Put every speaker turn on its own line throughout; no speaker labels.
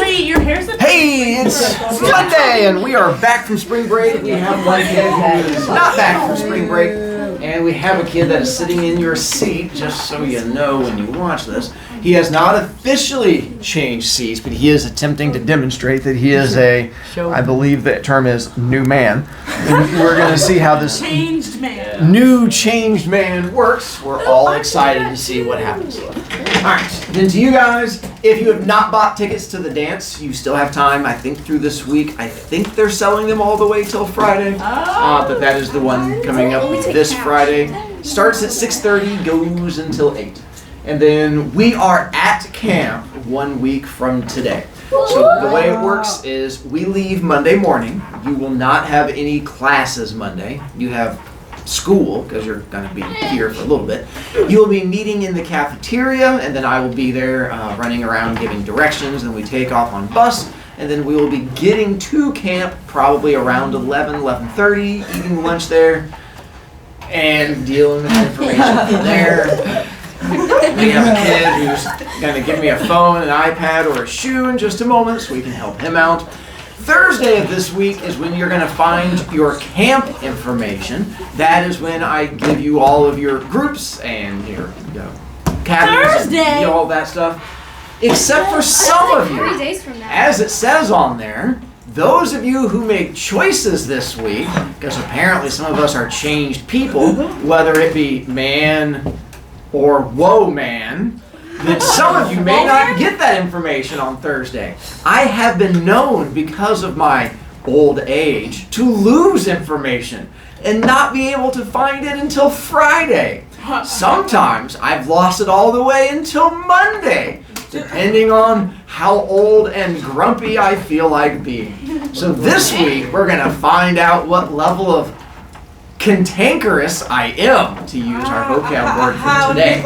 Wait, your hair's a
Hey, it's Monday, and we are back from spring break. We have one kid who is not back from spring break, and we have a kid that is sitting in your seat, just so you know when you watch this. He has not officially changed seats, but he is attempting to demonstrate that he is a, I believe the term is, new man. And we're going to see how this
changed man.
new changed man works. We're all excited to see what happens. Alright, then to you guys, if you have not bought tickets to the dance, you still have time, I think, through this week. I think they're selling them all the way till Friday. But that is the one coming up this Friday. Starts at 6:30, goes until 8. And then we are at camp 1 week from today. So the way it works is we leave Monday morning. You will not have any classes Monday. You have school, because you're going to be here for a little bit. You'll be meeting in the cafeteria, and then I will be there running around giving directions, and we take off on bus, and then we will be getting to camp probably around 11:30, eating lunch there, and dealing with information from there. We have a kid who's going to give me a phone, an iPad, or a shoe in just a moment so we can help him out. Thursday of this week is when you're going to find your camp information. That is when I give you all of your groups and your cabins and all that stuff. Except for some of you, as it says on there, those of you who make choices this week, because apparently some of us are changed people, whether it be man or whoa man, that some of you may not get that information on Thursday. I have been known, because of my old age, to lose information and not be able to find it until Friday. Sometimes I've lost it all the way until Monday, depending on how old and grumpy I feel like being. So this week we're going to find out what level of cantankerous I am, to use our vocab word for today.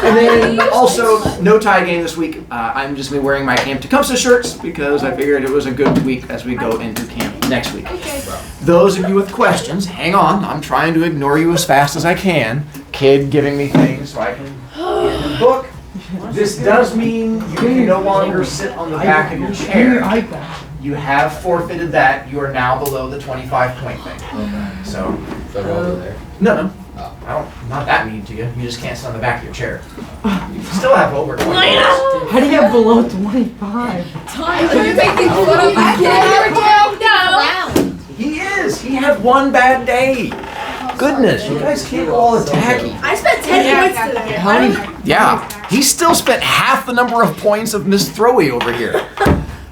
And then also, no tie game this week. I'm just going to be wearing my Camp Tecumseh shirts because I figured it was a good week as we go into camp next week. Those of you with questions, hang on. I'm trying to ignore you as fast as I can. Kid giving me things so I can get the book. This does mean you can no longer sit on the back of your chair. You have forfeited that. You are now below the 25-point thing. So over there? No. I'm not that mean to you. You just can't sit on the back of your chair. You still have over 20 points.
How do you have below 25?
He is. He had one bad day. Goodness, you guys can't all attacky.
I spent 10 points today.
Yeah, he still spent half the number of points of Miss Throwy over here.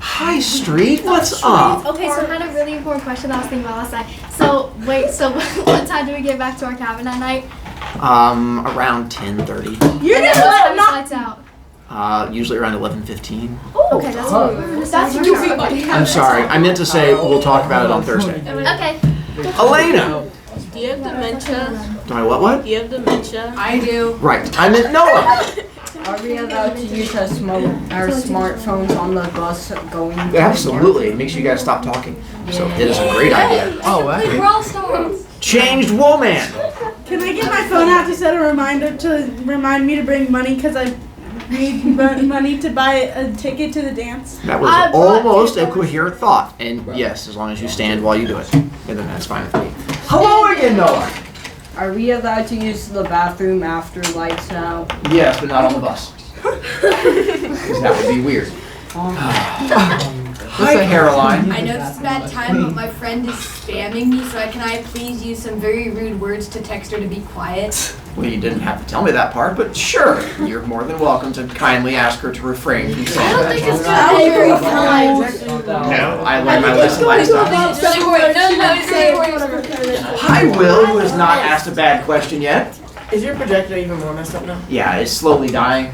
Hi, Street. What's up?
Okay, so I had a really important question that I was thinking about last night. So, what time do we get back to our cabin at night?
Around 10:30.
You're gonna let lights out.
Usually around 11:15.
Okay, that's what we were. That's what
I'm sorry. I meant to say we'll talk about it on Thursday.
Okay.
Elena.
Do you have dementia?
Do I what?
Do you have dementia?
I do.
Right. I meant Noah.
Are we allowed to use our smartphones on the bus going?
Absolutely. It makes you guys stop talking. So it is a great idea.
Oh, we're all stars.
Changed woman.
Can I get my phone out to set a reminder to remind me to bring money because I need money to buy a ticket to the dance?
That was almost a coherent thought. And yes, as long as you stand while you do it. And then that's fine with me. Hello again, Noah.
Are we allowed to use the bathroom after lights out?
Yes, but not on the bus. Because that would be weird. Hi, Caroline.
I know this is a bad time, but my friend is spamming me, so can I please use some very rude words to text her to be quiet?
Well, you didn't have to tell me that part, but sure. You're more than welcome to kindly ask her to refrain from saying that.
I don't think it's gonna be very kind.
No, I learned my lesson last time. Hi, Will, who has not asked a bad question yet.
Is your projector even more messed up now?
Yeah, it's slowly dying.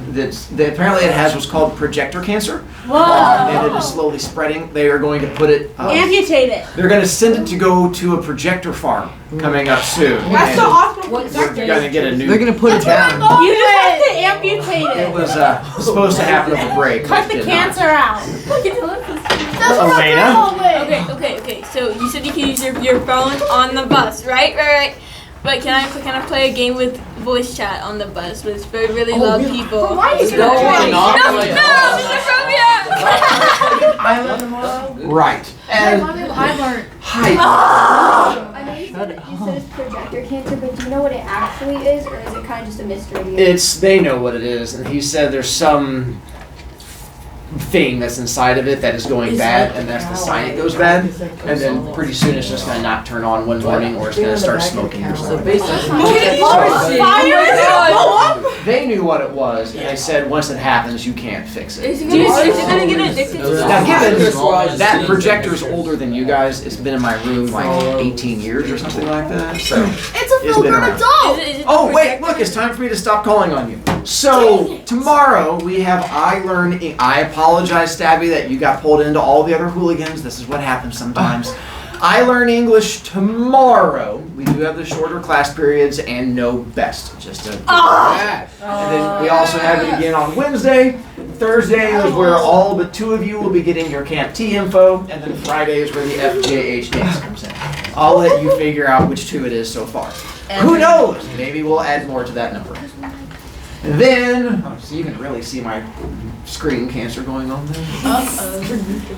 Apparently it has what's called projector cancer.
Whoa.
And it is slowly spreading. They are going to put it...
amputate it.
They're going to send it to go to a projector farm coming up soon.
That's the hospital.
They're going to get a new...
They're going to put it down.
You just have to amputate it.
It was supposed to happen over break.
Cut the cancer out.
Elena?
Okay. So you said you can use your phone on the bus, right? But can I play a game with voice chat on the bus with really loud people?
Why is it
No, Mr. Phobia!
Right. And
I learned.
hi.
I know you said it's projector cancer, but do you know what it actually is, or is it kind of just a mystery to you?
They know what it is, and he said there's some thing that's inside of it that is going bad, and that's the sign it goes bad, and then pretty soon it's just gonna not turn on one morning, or it's gonna start smoking or something. They knew what it was, and they said once it happens, you can't fix it.
Is he gonna get addicted to that?
Now, given that projector's older than you guys, it's been in my room like 18 years or something like that. So
It's a full-grown
around.
adult.
Is it
Oh
the
wait,
projector?
look! It's time for me to stop calling on you. So tomorrow we have I Learn. I apologize, Stabby, that you got pulled into all the other hooligans. This is what happens sometimes. I Learn English tomorrow. We do have the shorter class periods and no best. Just to and then we also have it again on Wednesday. Thursday is where all but 2 of you will be getting your Camp T info, and then Friday is where the FJH dance comes in. I'll let you figure out which 2 it is so far. Who knows? Maybe we'll add more to that number. And then, so you can really see my screen cancer going on there.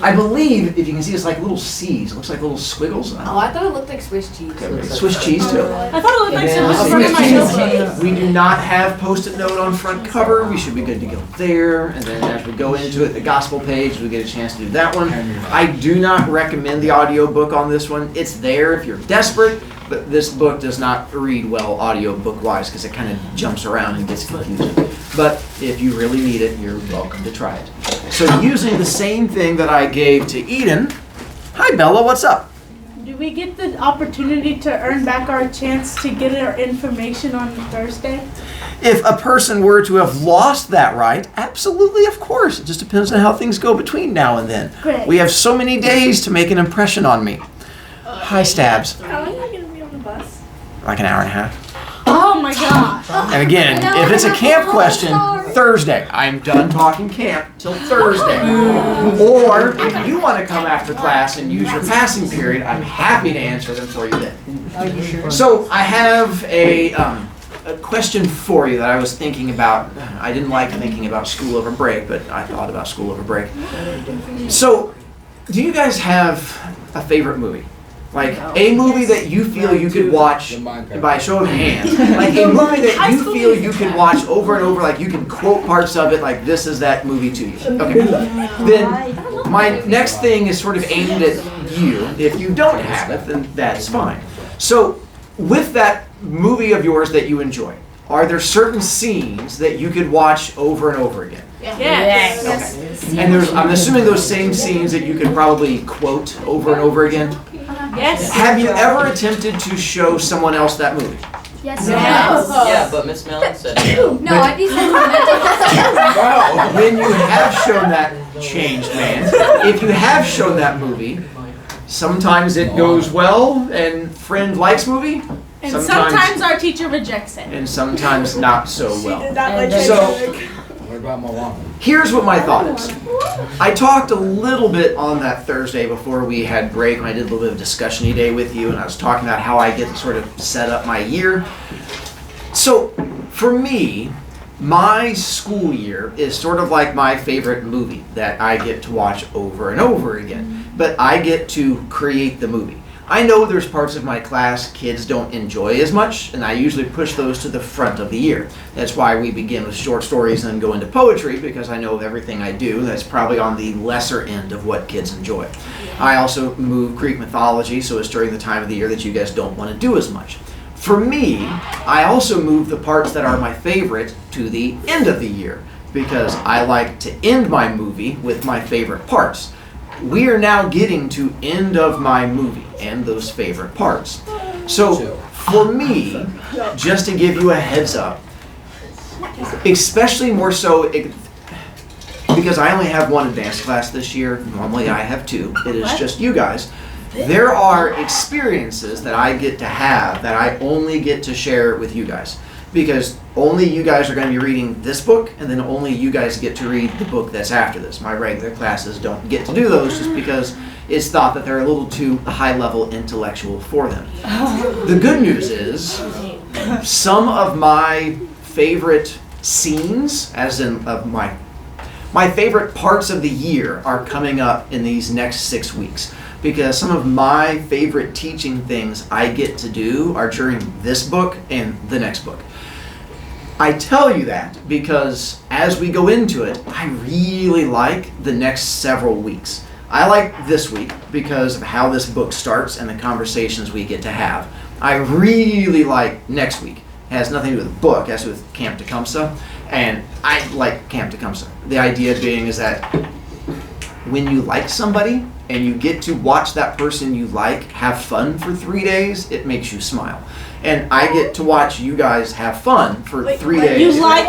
I believe, if you can see, it's like little C's. It looks like little squiggles.
Oh, I thought it looked like Swiss cheese.
Swiss cheese too.
I thought it looked like
And
some
then
front of my nose.
we do not have post-it note on front cover. We should be good to go there. And then as we go into it, the gospel page, we get a chance to do that one. I do not recommend the audio book on this one. It's there if you're desperate, but this book does not read well audio book-wise because it kind of jumps around and gets confusing. But if you really need it, you're welcome to try it. So using the same thing that I gave to Eden. Hi Bella, what's up?
Do we get the opportunity to earn back our chance to get our information on Thursday?
If a person were to have lost that right, absolutely, of course. It just depends on how things go between now and then.
Great.
We have so many days to make an impression on me. Hi, Stabs.
How long are you going to be on the bus?
Like an hour and a half.
Oh my god.
And again, if it's a camp question, Thursday. I'm done talking camp till Thursday. Or if you want to come after class and use your passing period, I'm happy to answer them for you then. So I have a question for you that I was thinking about. I didn't like thinking about school over break, but I thought about school over break. So, do you guys have a favorite movie? Like a movie that you feel you could watch by a show of hands. Like a movie that you feel you can watch over and over, like you can quote parts of it, like this is that movie to you. Okay. Then my next thing is sort of aimed at you. If you don't have it, then that's fine. So with that movie of yours that you enjoy, are there certain scenes that you could watch over and over again?
Yes.
Okay. And I'm assuming those same scenes that you could probably quote over and over again?
Yes.
Have you ever attempted to show someone else that movie?
Yes.
Yeah, but Miss Mellon said no.
No, I think
When you have shown that changed man, if you have shown that movie, sometimes it goes well and friend likes movie,
And sometimes our teacher rejects it.
and sometimes not so well.
And
So here's what my thought is. I talked a little bit on that Thursday before we had break, and I did a little bit of discussion-y day with you, and I was talking about how I get to sort of set up my year. So for me, my school year is sort of like my favorite movie that I get to watch over and over again, but I get to create the movie. I know there's parts of my class kids don't enjoy as much, and I usually push those to the front of the year. That's why we begin with short stories and then go into poetry, because I know everything I do, that's probably on the lesser end of what kids enjoy. I also move Greek mythology, so it's during the time of the year that you guys don't want to do as much. For me, I also move the parts that are my favorite to the end of the year, because I like to end my movie with my favorite parts. We are now getting to end of my movie and those favorite parts. So for me, just to give you a heads up, especially more so because I only have one advanced class this year, normally I have 2, it is just you guys. There are experiences that I get to have that I only get to share with you guys. Because only you guys are going to be reading this book, and then only you guys get to read the book that's after this. My regular classes don't get to do those just because it's thought that they're a little too high-level intellectual for them. The good news is, some of my favorite scenes, as in of my My favorite parts of the year are coming up in these next 6 weeks because some of my favorite teaching things I get to do are during this book and the next book. I tell you that because as we go into it, I really like the next several weeks. I like this week because of how this book starts and the conversations we get to have. I really like next week. It has nothing to do with the book, it has to do with Camp Tecumseh. And I like Camp Tecumseh. The idea being is that when you like somebody and you get to watch that person you like have fun for 3 days, it makes you smile. And I get to watch you guys have fun for 3 days.
You like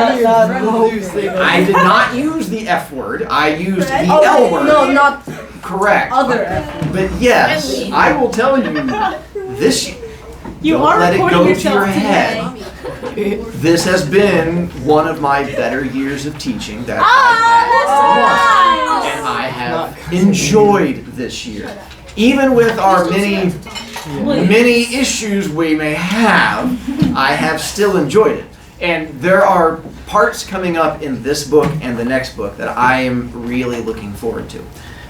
I did not use the F word. I used the L word.
No, not
Correct.
other F.
But yes, I will tell you this.
You
don't
are
let it
recording
go to
yourself
your
today.
head. This has been one of my better years of teaching that I've had. And I have enjoyed this year. Even with our many issues we may have, I have still enjoyed it. And there are parts coming up in this book and the next book that I am really looking forward to.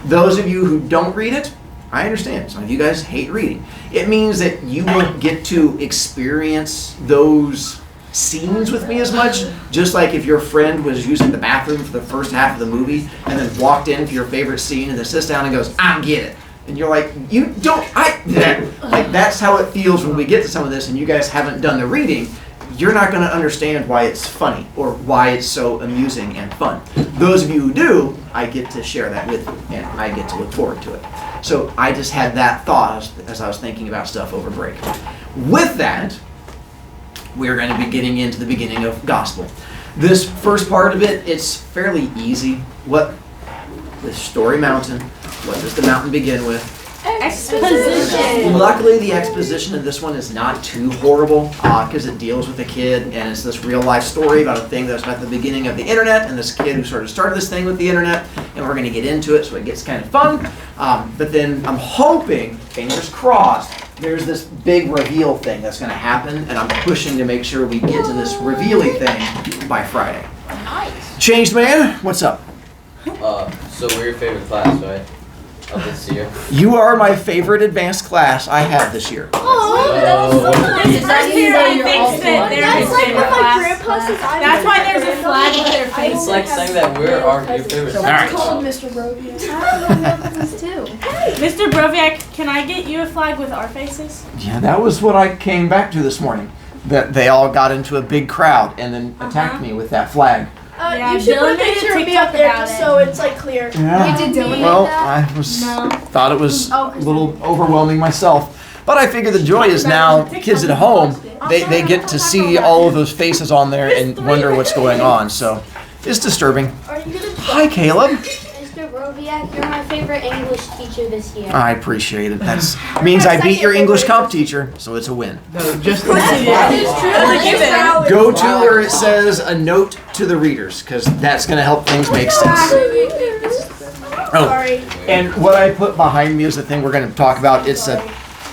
Those of you who don't read it, I understand. Some of you guys hate reading. It means that you won't get to experience those scenes with me as much. Just like if your friend was using the bathroom for the first half of the movie and then walked in for your favorite scene and then sits down and goes, I get it. And you're like, you don't, like that's how it feels when we get to some of this and you guys haven't done the reading. You're not going to understand why it's funny or why it's so amusing and fun. Those of you who do, I get to share that with you and I get to look forward to it. So I just had that thought as I was thinking about stuff over break. With that, we're going to be getting into the beginning of gospel. This first part of it, it's fairly easy. What the story mountain, what does the mountain begin with?
Exposition.
Luckily, the exposition of this one is not too horrible because it deals with a kid and it's this real life story about a thing that's at the beginning of the internet and this kid who sort of started this thing with the internet, and we're going to get into it so it gets kind of fun. But then I'm hoping, fingers crossed, there's this big reveal thing that's going to happen, and I'm pushing to make sure we get to this revealing thing by Friday.
Nice.
Changed man, what's up?
So we're your favorite class, right? Of this year.
You are my favorite advanced class I have this year.
This first period thinks that they're his
That's like
favorite
what my
class.
grandpa says.
That's why there's a flag with their face.
It's like saying that we're your favorite
So
Alright.
it's called Mr. Brovian.
too.
Mr. Broviak, can I get you a flag with our faces?
Yeah, that was what I came back to this morning. That they all got into a big crowd and then attacked me with that flag.
Yeah,
You should put
Dylan
a
made a
picture of me
TikTok
up there
about
just
it.
so it's like clear.
Yeah.
Did Dylan
Well,
make that?
I was
No.
thought it was
Oh,
a little overwhelming myself. But I figure the joy is now kids at home, they get to see all of those faces on there and wonder what's going on. So it's disturbing.
Are you gonna
Hi, Caleb.
Mr. Broviak, you're my favorite English teacher this year.
I appreciate it. That means I beat your English comp teacher, so it's a win.
No, just
Go to where it says a note to the readers, because that's going to help things make sense. Oh,
Sorry.
and what I put behind me is the thing we're going to talk about. It's a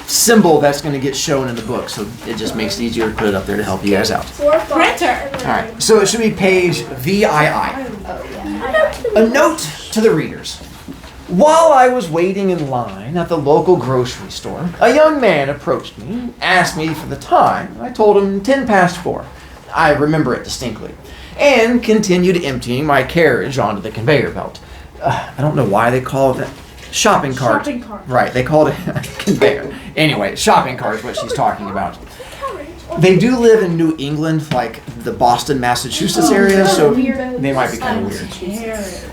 symbol that's going to get shown in the book, so it just makes it easier to put it up there to help you guys out.
Printer.
All right, so it should be page VII. A note to the readers. While I was waiting in line at the local grocery store, a young man approached me and asked me for the time. I told him 4:10. I remember it distinctly. And continued emptying my carriage onto the conveyor belt. I don't know why they call it that. Shopping cart.
Shopping cart.
Right, they called it conveyor. Anyway, shopping cart is what she's talking about. They do live in New England, like the Boston, Massachusetts area, so they might be kind of weird.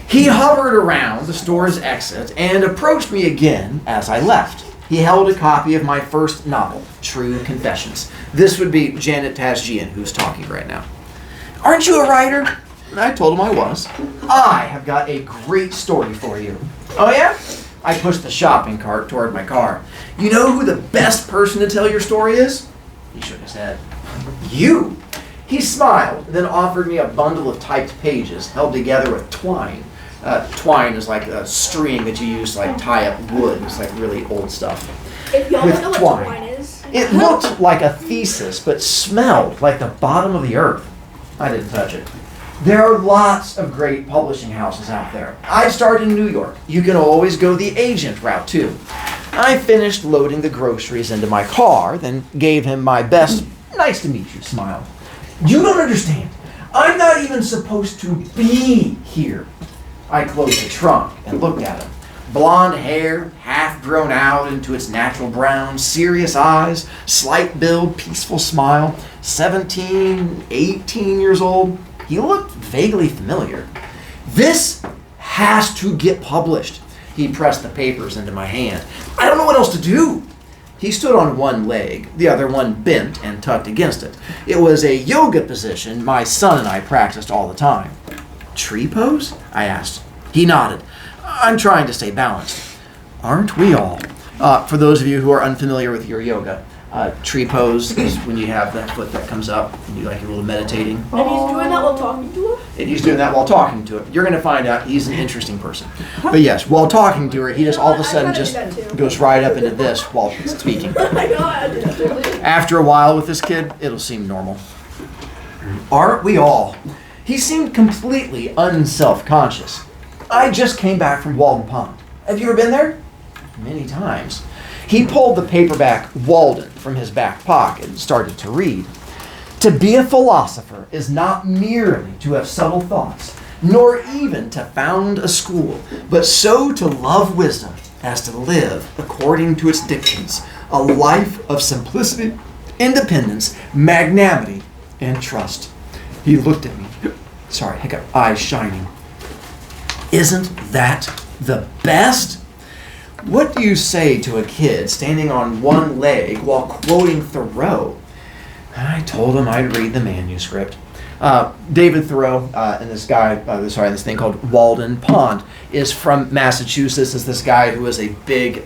He hovered around the store's exit and approached me again as I left. He held a copy of my first novel, True Confessions. This would be Janet Tazjian, who's talking right now. Aren't you a writer? I told him I was. I have got a great story for you. Oh yeah? I pushed the shopping cart toward my car. You know who the best person to tell your story is? He shook his head. You! He smiled, then offered me a bundle of typed pages held together with twine. Twine is like a string that you use to like tie up wood. It's like really old stuff.
If y'all
With
don't know what
twine.
twine is.
It looked like a thesis, but smelled like the bottom of the earth. I didn't touch it. There are lots of great publishing houses out there. I started in New York. You can always go the agent route too. I finished loading the groceries into my car, then gave him my best "nice to meet you" smile. You don't understand. I'm not even supposed to be here. I closed the trunk and looked at him. Blonde hair, half grown out into its natural brown, serious eyes, slight build, peaceful smile, 17, 18 years old. He looked vaguely familiar. This has to get published. He pressed the papers into my hand. I don't know what else to do. He stood on one leg, the other one bent and tucked against it. It was a yoga position my son and I practiced all the time. Tree pose? I asked. He nodded. I'm trying to stay balanced. Aren't we all? For those of you who are unfamiliar with your yoga, tree pose is when you have that foot that comes up and you like a little meditating.
And he's doing that while talking to her?
And he's doing that while talking to her. You're going to find out he's an interesting person. But yes, while talking to her, he just all of a sudden just goes right up into this while speaking.
Oh my god.
After a while with this kid, it'll seem normal. Aren't we all? He seemed completely unself-conscious. I just came back from Walden Pond. Have you ever been there? Many times. He pulled the paperback Walden from his back pocket and started to read. To be a philosopher is not merely to have subtle thoughts, nor even to found a school, but so to love wisdom as to live according to its dictates, a life of simplicity, independence, magnanimity, and trust. He looked at me, eyes shining. Isn't that the best? What do you say to a kid standing on one leg while quoting Thoreau? I told him I'd read the manuscript. David Thoreau and this thing called Walden Pond is from Massachusetts. Is this guy who is a big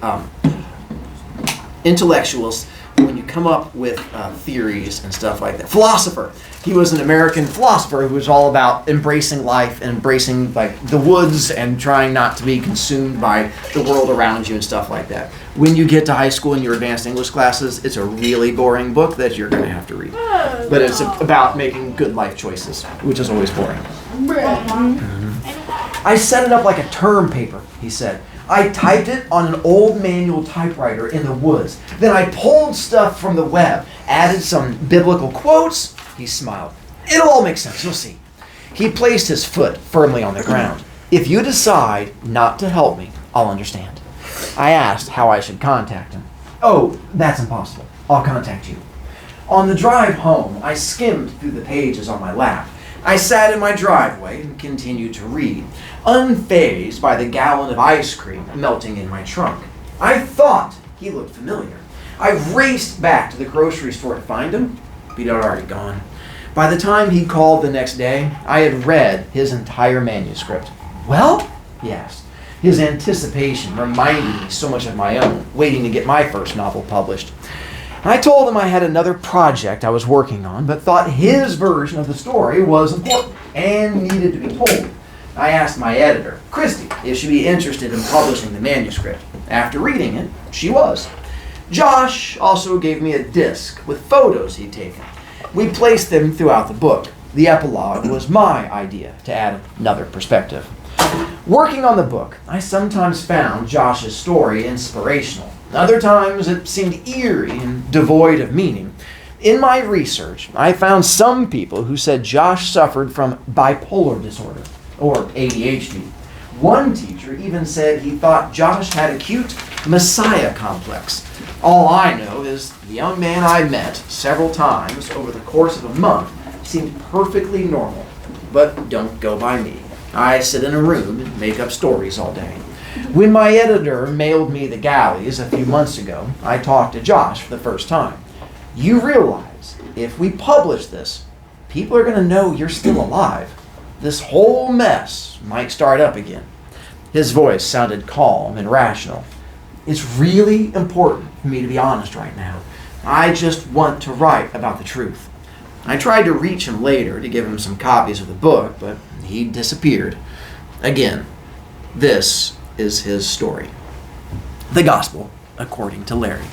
intellectualist when you come up with theories and stuff like that. Philosopher. He was an American philosopher who was all about embracing life and embracing like the woods and trying not to be consumed by the world around you and stuff like that. When you get to high school in your advanced English classes, it's a really boring book that you're going to have to read. But it's about making good life choices, which is always boring. I set it up like a term paper, he said. I typed it on an old manual typewriter in the woods. Then I pulled stuff from the web, added some biblical quotes. He smiled. It'll all make sense, you'll see. He placed his foot firmly on the ground. If you decide not to help me, I'll understand. I asked how I should contact him. Oh, that's impossible. I'll contact you. On the drive home, I skimmed through the pages on my lap. I sat in my driveway and continued to read, unfazed by the gallon of ice cream melting in my trunk. I thought he looked familiar. I raced back to the grocery store to find him, but he'd already gone. By the time he called the next day, I had read his entire manuscript. Well? He asked. His anticipation reminded me so much of my own, waiting to get my first novel published. I told him I had another project I was working on, but thought his version of the story was important and needed to be told. I asked my editor, Christy, if she'd be interested in publishing the manuscript. After reading it, she was. Josh also gave me a disc with photos he'd taken. We placed them throughout the book. The epilogue was my idea to add another perspective. Working on the book, I sometimes found Josh's story inspirational. Other times it seemed eerie and devoid of meaning. In my research, I found some people who said Josh suffered from bipolar disorder, or ADHD. One teacher even said he thought Josh had acute messiah complex. All I know is the young man I met several times over the course of a month seemed perfectly normal. But don't go by me. I sit in a room and make up stories all day. When my editor mailed me the galleys a few months ago, I talked to Josh for the first time. You realize, if we publish this, people are going to know you're still alive. This whole mess might start up again. His voice sounded calm and rational. It's really important for me to be honest right now. I just want to write about the truth. I tried to reach him later to give him some copies of the book, but he disappeared. Again, this is his story. The Gospel according to Larry.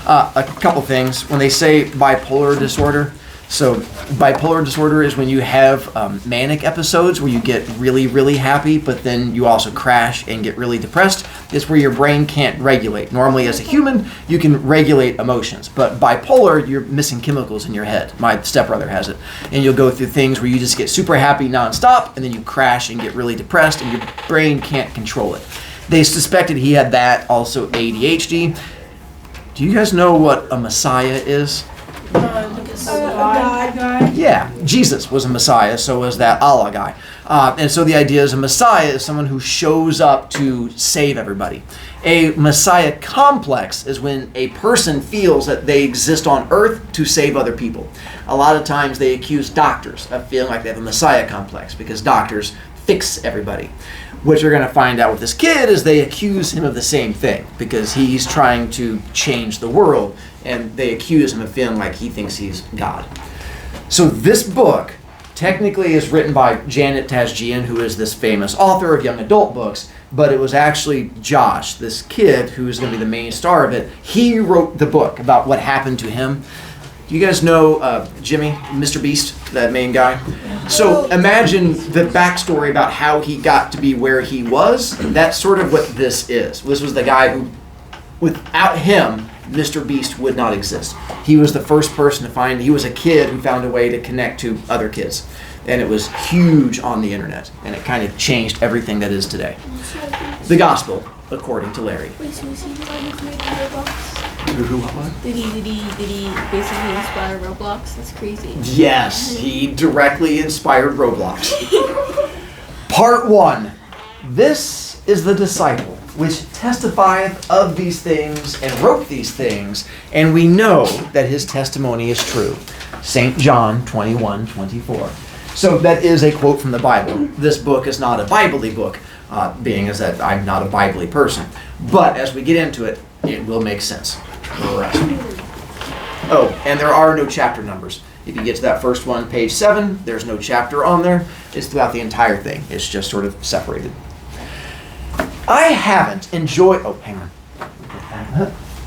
A couple things. When they say bipolar disorder, So bipolar disorder is when you have manic episodes where you get really, really happy, but then you also crash and get really depressed. It's where your brain can't regulate. Normally as a human, you can regulate emotions, but bipolar, you're missing chemicals in your head. My stepbrother has it. And you'll go through things where you just get super happy nonstop, and then you crash and get really depressed, and your brain can't control it. They suspected he had that, also ADHD. Do you guys know what a Messiah is?
God guy.
Yeah, Jesus was a Messiah, so was that Allah guy. And so the idea is a Messiah is someone who shows up to save everybody. A Messiah complex is when a person feels that they exist on earth to save other people. A lot of times they accuse doctors of feeling like they have a Messiah complex because doctors fix everybody. What you're going to find out with this kid is they accuse him of the same thing because he's trying to change the world, and they accuse him of feeling like he thinks he's God. So this book technically is written by Janet Tashjian, who is this famous author of young adult books, but it was actually Josh, this kid who is going to be the main star of it. He wrote the book about what happened to him. Do you guys know Jimmy, Mr. Beast, that main guy? So imagine the backstory about how he got to be where he was. That's sort of what this is. This was the guy who, without him, Mr. Beast would not exist. He was the first person to find, he was a kid who found a way to connect to other kids. And it was huge on the internet. And it kind of changed everything that is today. The gospel, according to Larry.
Wait, so is he the one who created Roblox?
What?
Did he basically inspire Roblox? That's crazy.
Yes, he directly inspired Roblox. Part 1. This is the disciple which testifieth of these things and wrote these things, and we know that his testimony is true. St. John 21:24. So that is a quote from the Bible. This book is not a Bible-y book, being as that I'm not a Bible-y person. But as we get into it, it will make sense for us. Oh, and there are no chapter numbers. If you get to that first one, page 7, there's no chapter on there. It's throughout the entire thing. It's just sort of separated. I haven't enjoyed... Oh, hang on.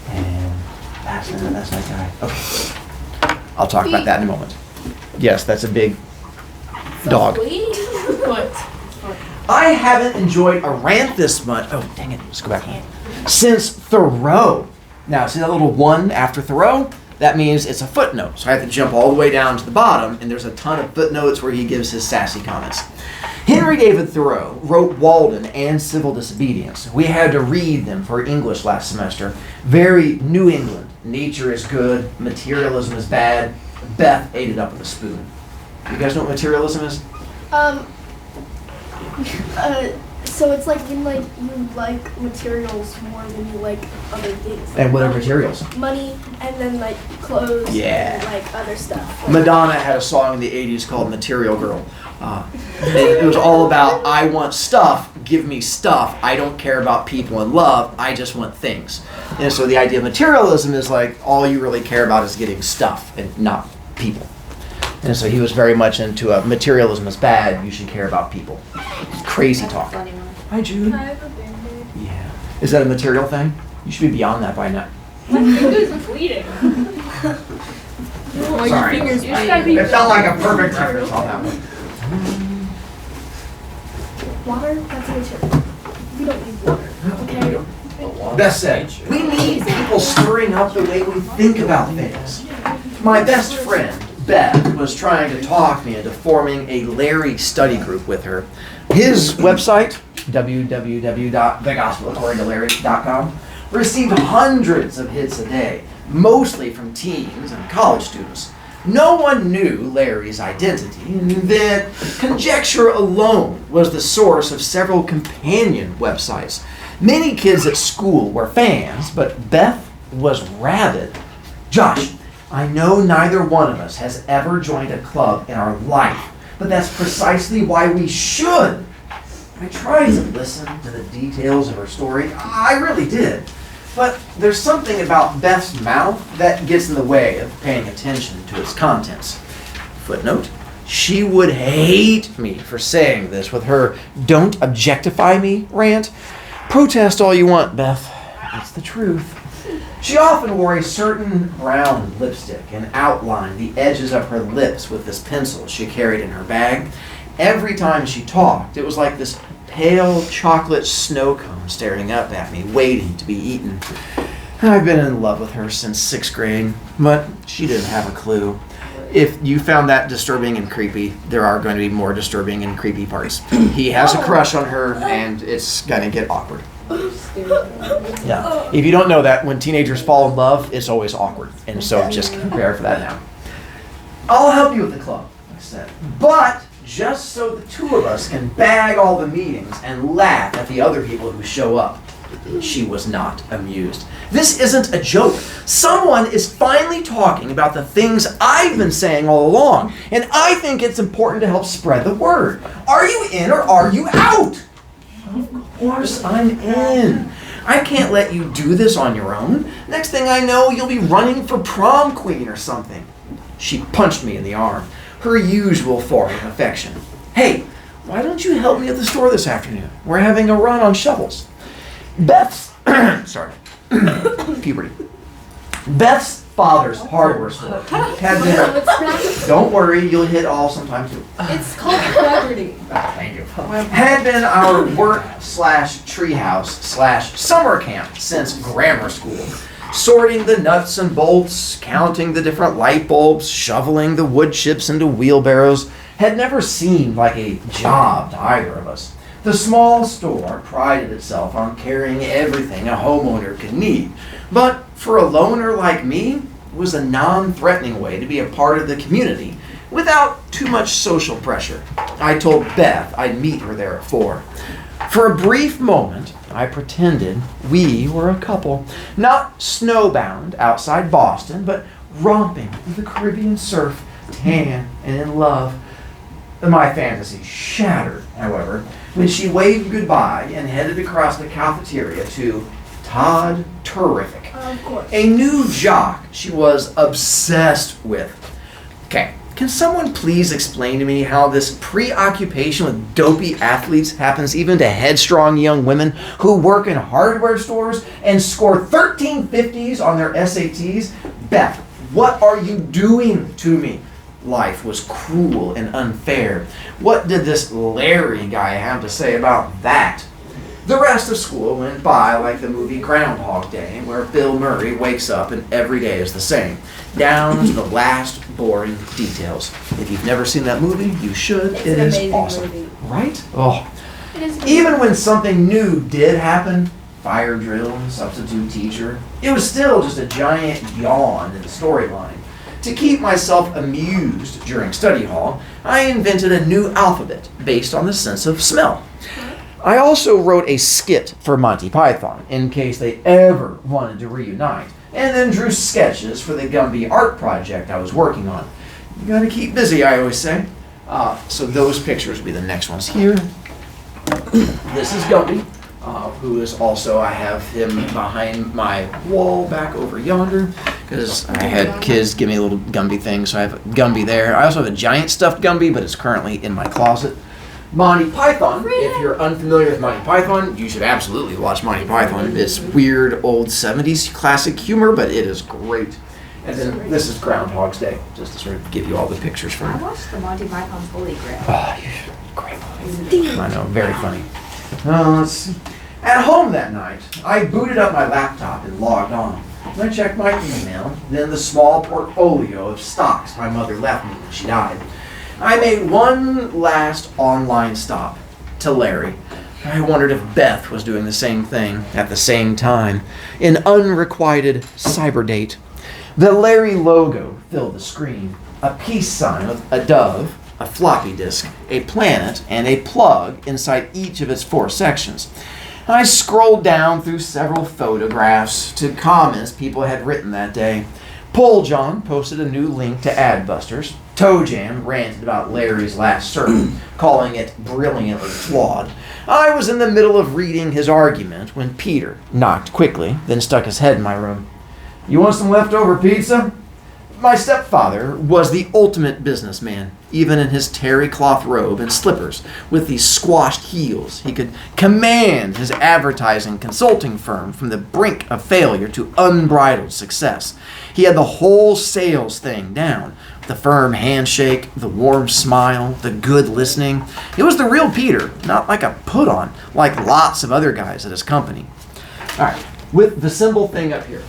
And that's my guy. Okay. I'll talk about that in a moment. Yes, that's a big dog. I haven't enjoyed a rant this much. Oh, dang it. Let's go back. Since Thoreau. Now, see that little 1 after Thoreau? That means it's a footnote. So I have to jump all the way down to the bottom, and there's a ton of footnotes where he gives his sassy comments. Henry David Thoreau wrote Walden and Civil Disobedience. We had to read them for English last semester. Very New England. Nature is good, materialism is bad. Beth ate it up with a spoon. You guys know what materialism is?
So it's like when you like materials more than you like other things.
And what are materials?
Money, and then like clothes,
Yeah.
and like other stuff.
Madonna had a song in the 80s called Material Girl. It was all about, I want stuff, give me stuff. I don't care about people and love, I just want things. And so the idea of materialism is like, all you really care about is getting stuff and not people. And so he was very much into materialism is bad, you should care about people. Crazy talk. Hi, Jude.
I have a Band-Aid.
Yeah. Is that a material thing? You should be beyond that by now.
My finger's bleeding.
Oh, your
Sorry.
fingers
You just gotta be
It felt like a perfect reference on that one.
Water, that's material. We don't need water. Okay.
Beth said, we need people stirring up the way we think about things. My best friend, Beth, was trying to talk me into forming a Larry study group with her. His website, www.thegospelaccordingtolarry.com, received hundreds of hits a day, mostly from teens and college students. No one knew Larry's identity, and that conjecture alone was the source of several companion websites. Many kids at school were fans, but Beth was rabid. Josh, I know neither one of us has ever joined a club in our life, but that's precisely why we should. I tried to listen to the details of her story. I really did. But there's something about Beth's mouth that gets in the way of paying attention to its contents. Footnote, she would hate me for saying this with her "don't objectify me" rant. Protest all you want, Beth. It's the truth. She often wore a certain brown lipstick and outlined the edges of her lips with this pencil she carried in her bag. Every time she talked, it was like this pale chocolate snow cone staring up at me, waiting to be eaten. I've been in love with her since 6th grade, but she didn't have a clue. If you found that disturbing and creepy, there are going to be more disturbing and creepy parts. He has a crush on her, and it's going to get awkward. Yeah. If you don't know that, when teenagers fall in love, it's always awkward. And so just prepare for that now. I'll help you with the club, like I said. But just so the two of us can bag all the meetings and laugh at the other people who show up. She was not amused. This isn't a joke. Someone is finally talking about the things I've been saying all along, and I think it's important to help spread the word. Are you in or are you out? Of course I'm in. I can't let you do this on your own. Next thing I know, you'll be running for prom queen or something. She punched me in the arm, her usual form of affection. Hey, why don't you help me at the store this afternoon? We're having a run on shovels. Beth's, puberty. Beth's father's hardware store had been, don't worry, you'll hit all sometime too.
It's called puberty.
Thank you. Had been our work/treehouse/summer camp since grammar school. Sorting the nuts and bolts, counting the different light bulbs, shoveling the wood chips into wheelbarrows had never seemed like a job to either of us. The small store prided itself on carrying everything a homeowner could need, but for a loner like me, it was a non-threatening way to be a part of the community without too much social pressure. I told Beth I'd meet her there at 4. For a brief moment, I pretended we were a couple, not snowbound outside Boston, but romping in the Caribbean surf, tan and in love. My fantasy shattered, however, when she waved goodbye and headed across the cafeteria to Todd Terrific, a new jock she was obsessed with. Okay, can someone please explain to me how this preoccupation with dopey athletes happens even to headstrong young women who work in hardware stores and score 1350s on their SATs? Beth, what are you doing to me? Life was cruel and unfair. What did this Larry guy have to say about that? The rest of school went by like the movie Groundhog Day, where Bill Murray wakes up and every day is the same, down to the last boring details. If you've never seen that movie, you should.
It's
It
an
is
amazing
awesome.
movie.
Right? Oh.
It is
Even when something new did happen, fire drill, substitute teacher, it was still just a giant yawn in the storyline. To keep myself amused during study hall, I invented a new alphabet based on the sense of smell. I also wrote a skit for Monty Python in case they ever wanted to reunite, and then drew sketches for the Gumby art project I was working on. You gotta keep busy, I always say. So those pictures will be the next ones here. This is Gumby, who is also, I have him behind my wall back over yonder, because I had kids give me a little Gumby thing, so I have a Gumby there. I also have a giant stuffed Gumby, but it's currently in my closet. Monty Python, if you're unfamiliar with Monty Python, you should absolutely watch Monty Python. It's weird old 70s classic humor, but it is great. And then this is Groundhog's Day, just to sort of give you all the pictures for
I
it.
watched the Monty Python's Holy Grail.
Oh, you should. Great movie. I know, very funny. Let's see. At home that night, I booted up my laptop and logged on. I checked my email, then the small portfolio of stocks my mother left me when she died. I made one last online stop to Larry. I wondered if Beth was doing the same thing at the same time. An unrequited cyber date. The Larry logo filled the screen. A peace sign with a dove, a floppy disk, a planet, and a plug inside each of its 4 sections. I scrolled down through several photographs to comments people had written that day. Pole John posted a new link to Adbusters. Toe Jam ranted about Larry's last sermon, calling it brilliantly flawed. I was in the middle of reading his argument when Peter knocked quickly, then stuck his head in my room. "You want some leftover pizza?" My stepfather was the ultimate businessman. even in his terry cloth robe and slippers with these squashed heels. He could command his advertising consulting firm from the brink of failure to unbridled success. He had the whole sales thing down. The firm handshake, the warm smile, the good listening. It was the real Peter, not like a put-on, like lots of other guys at his company. All right, with the symbol thing up here.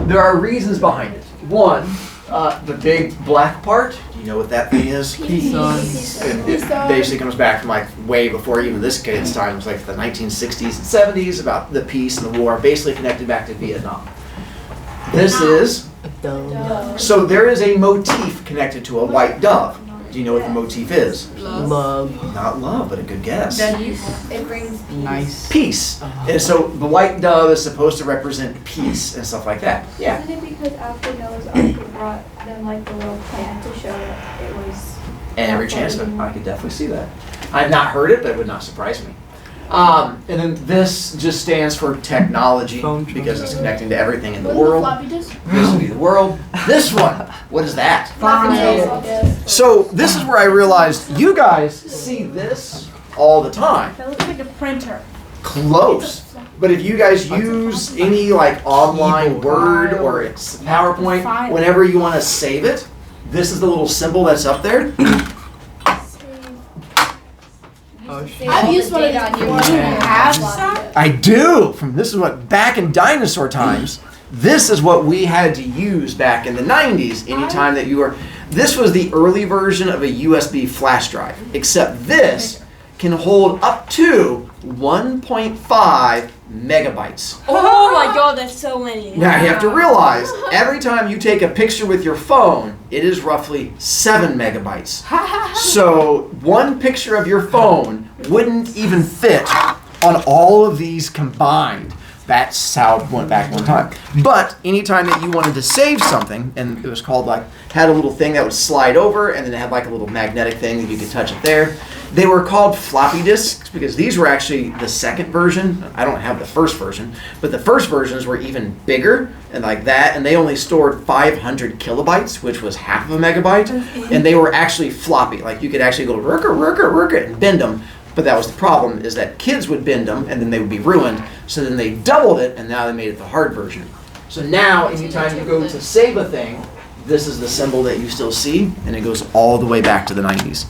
There are reasons behind it. One, the big black part. Do you know what that thing is?
Peace.
It basically comes back from like way before even this kid's time. It was like the 1960s and 70s about the peace and the war, basically connected back to Vietnam. This is, so there is a motif connected to a white dove. Do you know what the motif is?
Love.
Not love, but a good guess.
It brings
Nice.
Peace. And so the white dove is supposed to represent peace and stuff like that. Yeah.
Isn't it because after Noah's Ark it brought them like the little plant to show that it was...
And every chance of it, I could definitely see that. I've not heard it, but it would not surprise me. And then this just stands for technology because it's connecting to everything in the world. This would be the world. This one, what is that? So this is where I realized you guys see this all the time.
That looks like a printer.
Close. But if you guys use any like online Word or it's PowerPoint, whenever you want to save it, this is the little symbol that's up there.
I've used one of these before.
Have some?
I do. This is what back in dinosaur times. This is what we had to use back in the 90s. Anytime that you were, this was the early version of a USB flash drive. Except this can hold up to 1.5 megabytes.
Oh my god, that's so many.
Now you have to realize, every time you take a picture with your phone, it is roughly 7 megabytes. So one picture of your phone wouldn't even fit on all of these combined. That's how it went back one time. But anytime that you wanted to save something, and it was called like, had a little thing that would slide over, and then it had like a little magnetic thing that you could touch it there. They were called floppy disks because these were actually the second version. I don't have the first version, but the first versions were even bigger and like that, and they only stored 500 kilobytes, which was half of a megabyte, and they were actually floppy. Like you could actually go work it and bend them. But that was the problem, is that kids would bend them and then they would be ruined. So then they doubled it and now they made it the hard version. So now anytime you go to save a thing, this is the symbol that you still see, and it goes all the way back to the 90s,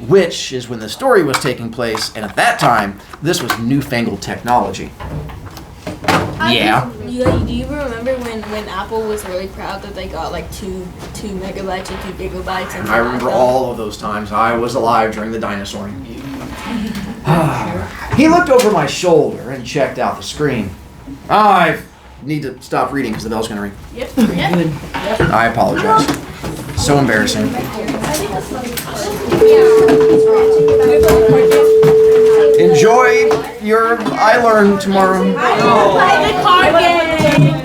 which is when the story was taking place, and at that time, this was newfangled technology. Yeah.
Do you remember when Apple was really proud that they got like 2 megabytes and 2 gigabytes? And
I remember all of those times. I was alive during the dinosauring. He looked over my shoulder and checked out the screen. I need to stop reading because the bell's going to ring.
Yep.
I apologize. So embarrassing. Enjoy your I Learn tomorrow.
Play the card game.